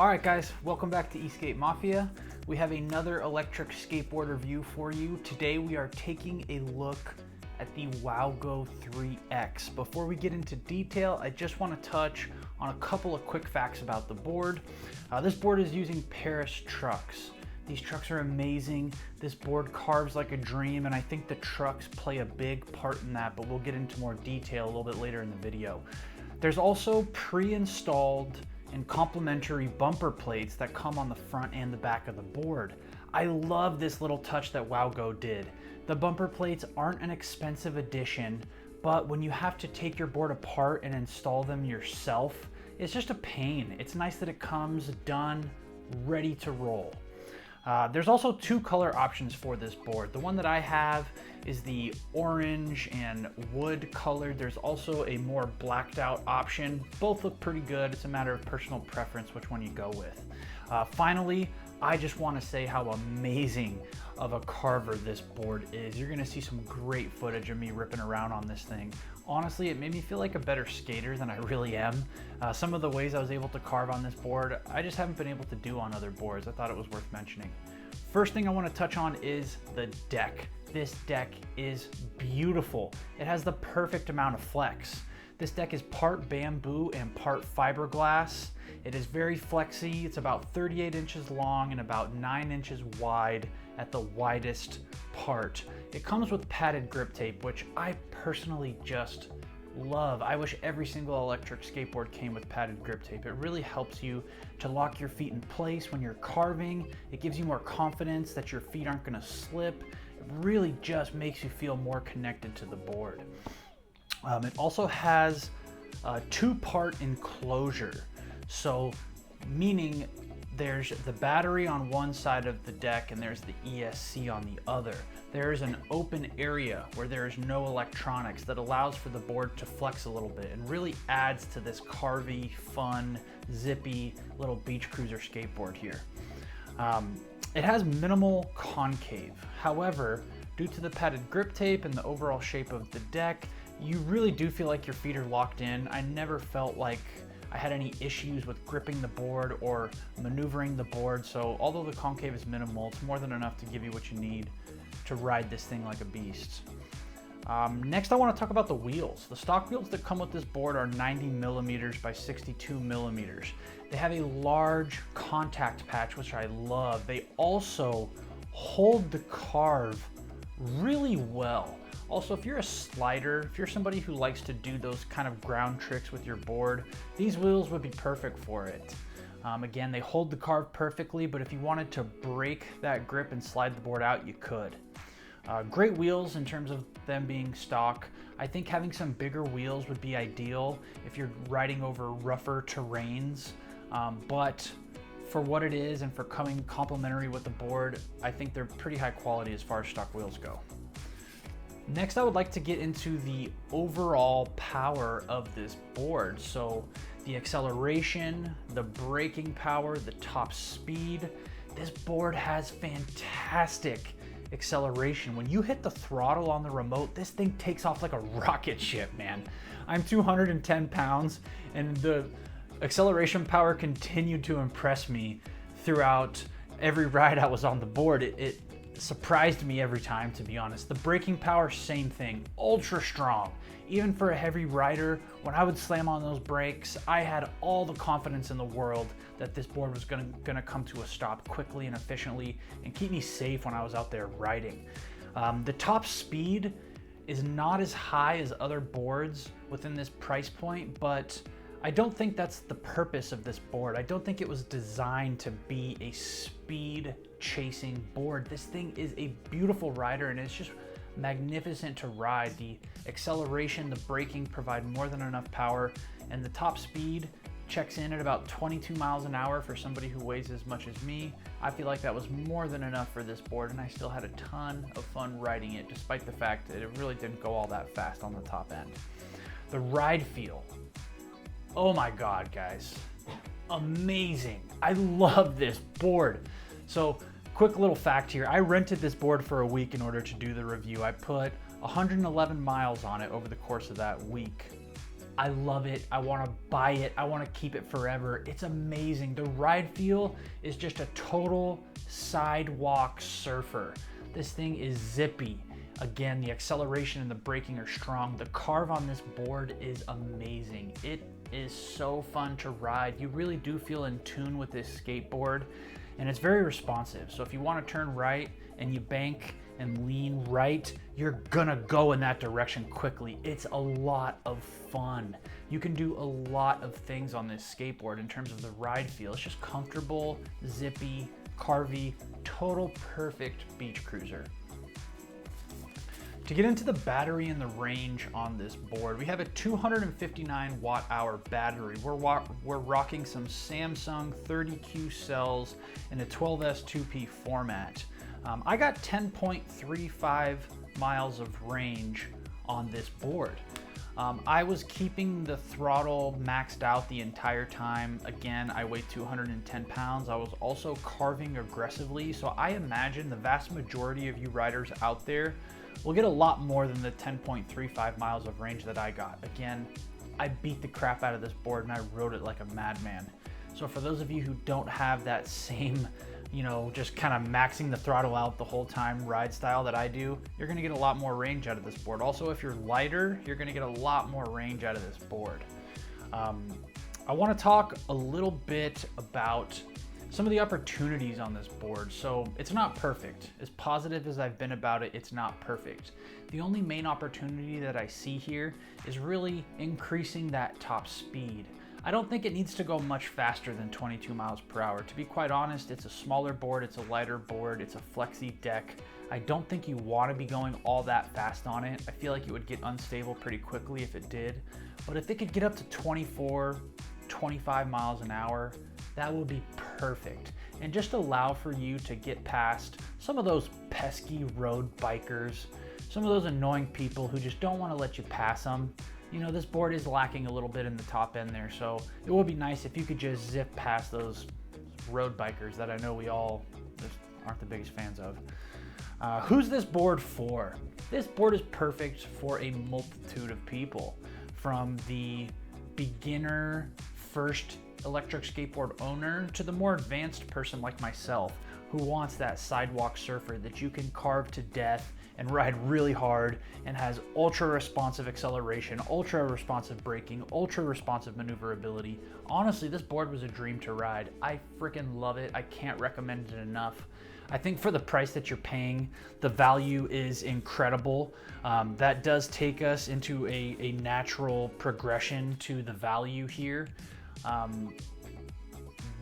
All right guys, welcome back to eSkate Mafia. We have another electric skateboard review for you. Today we are taking a look at the WOWGO 3X. Before we get into detail, I just want to touch on a couple of quick facts about the board. This board is using Paris trucks. These trucks are amazing. This board carves like a dream, and I think the trucks play a big part in that, but we'll get into more detail a little bit later in the video. There's also pre-installed and complementary bumper plates that come on the front and the back of the board. I love this little touch that WOWGO did. The bumper plates aren't an expensive addition, but when you have to take your board apart and install them yourself, it's just a pain. It's nice that it comes done, ready to roll. There's also two color options for this board. The one that I have is the orange and wood colored. There's also a more blacked out option. Both look pretty good. It's a matter of personal preference which one you go with. Finally, I just want to say how amazing of a carver this board is. You're going to see some great footage of me ripping around on this thing. Honestly, it made me feel like a better skater than I really am. Some of the ways I was able to carve on this board, I just haven't been able to do on other boards. I thought it was worth mentioning. First thing I want to touch on is the deck. This deck is beautiful. It has the perfect amount of flex. This deck is part bamboo and part fiberglass. It is very flexy. It's about 38 inches long and about 9 inches wide at the widest part. It comes with padded grip tape, which I personally just love. I wish every single electric skateboard came with padded grip tape. It really helps you to lock your feet in place when you're carving. It gives you more confidence that your feet aren't going to slip. It really just makes you feel more connected to the board. It also has a two-part enclosure. So meaning there's the battery on one side of the deck and there's the ESC on the other. There is an open area where there is no electronics that allows for the board to flex a little bit and really adds to this carvy, fun, zippy little beach cruiser skateboard here. It has minimal concave. However, due to the padded grip tape and the overall shape of the deck, you really do feel like your feet are locked in. I never felt like I had any issues with gripping the board or maneuvering the board. So although the concave is minimal, it's more than enough to give you what you need to ride this thing like a beast. Next, I want to talk about the wheels. The stock wheels that come with this board are 90 millimeters by 62 millimeters. They have a large contact patch, which I love. They also hold the carve really well. Also, if you're a slider, if you're somebody who likes to do those kind of ground tricks with your board, these wheels would be perfect for it. Again, they hold the carve perfectly, but if you wanted to break that grip and slide the board out, you could. Great wheels in terms of them being stock. I think having some bigger wheels would be ideal if you're riding over rougher terrains, but for what it is and for coming complementary with the board, I think they're pretty high quality as far as stock wheels go. Next, I would like to get into the overall power of this board. So the acceleration, the braking power, the top speed. This board has fantastic acceleration. When you hit the throttle on the remote, this thing takes off like a rocket ship, man. I'm 210 pounds and the acceleration power continued to impress me throughout every ride I was on the board. It surprised me every time, to be honest. The braking power, same thing, ultra strong. Even for a heavy rider, when I would slam on those brakes, I had all the confidence in the world that this board was gonna come to a stop quickly and efficiently and keep me safe when I was out there riding. The top speed is not as high as other boards within this price point, but I don't think that's the purpose of this board. I don't think it was designed to be a speed chasing board. This thing is a beautiful rider and it's just magnificent to ride. The acceleration, the braking provide more than enough power, and the top speed checks in at about 22 miles an hour for somebody who weighs as much as me. I feel like that was more than enough for this board, and I still had a ton of fun riding it despite the fact that it really didn't go all that fast on the top end. The ride feel. Oh my God, guys, amazing. I love this board. So quick little fact here, I rented this board for a week in order to do the review. I put 111 miles on it over the course of that week. I love it. I want to buy it. I want to keep it forever. It's amazing. The ride feel is just a total sidewalk surfer. This thing is zippy. Again, the acceleration and the braking are strong. The carve on this board is amazing. It is so fun to ride. You really do feel in tune with this skateboard, and it's very responsive. So if you want to turn right and you bank and lean right, you're gonna go in that direction quickly. It's a lot of fun. You can do a lot of things on this skateboard in terms of the ride feel. It's just comfortable, zippy, carvy, total perfect beach cruiser. To get into the battery and the range on this board, we have a 259 watt-hour battery. We're rocking some Samsung 30Q cells in a 12S 2P format. I got 10.35 miles of range on this board. I was keeping the throttle maxed out the entire time. Again, I weigh 210 pounds. I was also carving aggressively, so I imagine the vast majority of you riders out there will get a lot more than the 10.35 miles of range that I got. Again, I beat the crap out of this board and I rode it like a madman. So for those of you who don't have that same, just kind of maxing the throttle out the whole time ride style that I do, you're gonna get a lot more range out of this board. Also, if you're lighter, you're gonna get a lot more range out of this board. I wanna talk a little bit about some of the opportunities on this board. So it's not perfect. As positive as I've been about it, it's not perfect. The only main opportunity that I see here is really increasing that top speed. I don't think it needs to go much faster than 22 miles per hour. To be quite honest, it's a smaller board, it's a lighter board, it's a flexi deck. I don't think you want to be going all that fast on it. I feel like it would get unstable pretty quickly if it did. But if it could get up to 24, 25 miles an hour, that would be perfect, and just allow for you to get past some of those pesky road bikers, some of those annoying people who just don't want to let you pass them. This board is lacking a little bit in the top end there, so it would be nice if you could just zip past those road bikers that I know we all just aren't the biggest fans of. Who's this board for? This board is perfect for a multitude of people, from the beginner first electric skateboard owner to the more advanced person like myself who wants that sidewalk surfer that you can carve to death and ride really hard and has ultra responsive acceleration, ultra responsive braking, ultra responsive maneuverability. Honestly, this board was a dream to ride. I freaking love it. I can't recommend it enough. I think for the price that you're paying, the value is incredible. That does take us into a natural progression to the value here.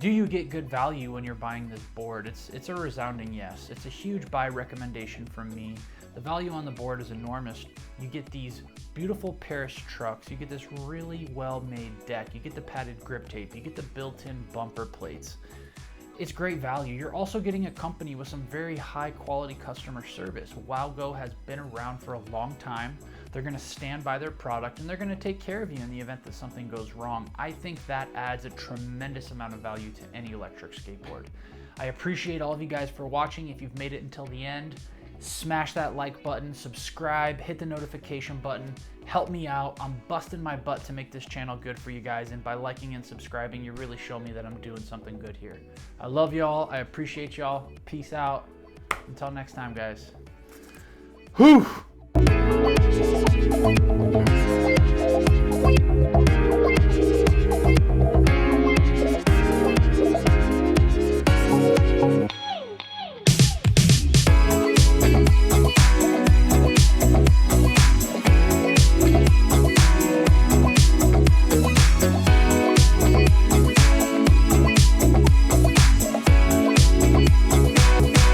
Do you get good value when you're buying this board? It's a resounding yes. It's a huge buy recommendation from me. The value on the board is enormous. You get these beautiful Paris trucks, you get this really well-made deck, you get the padded grip tape, you get the built-in bumper plates. It's great value. You're also getting a company with some very high quality customer service. WOWGO has been around for a long time. They're gonna stand by their product and they're gonna take care of you in the event that something goes wrong. I think that adds a tremendous amount of value to any electric skateboard. I appreciate all of you guys for watching. If you've made it until the end, smash that like button, subscribe, hit the notification button, help me out. I'm busting my butt to make this channel good for you guys, and by liking and subscribing, you really show me that I'm doing something good here. I love y'all. I appreciate y'all. Peace out. Until next time, guys. Whew.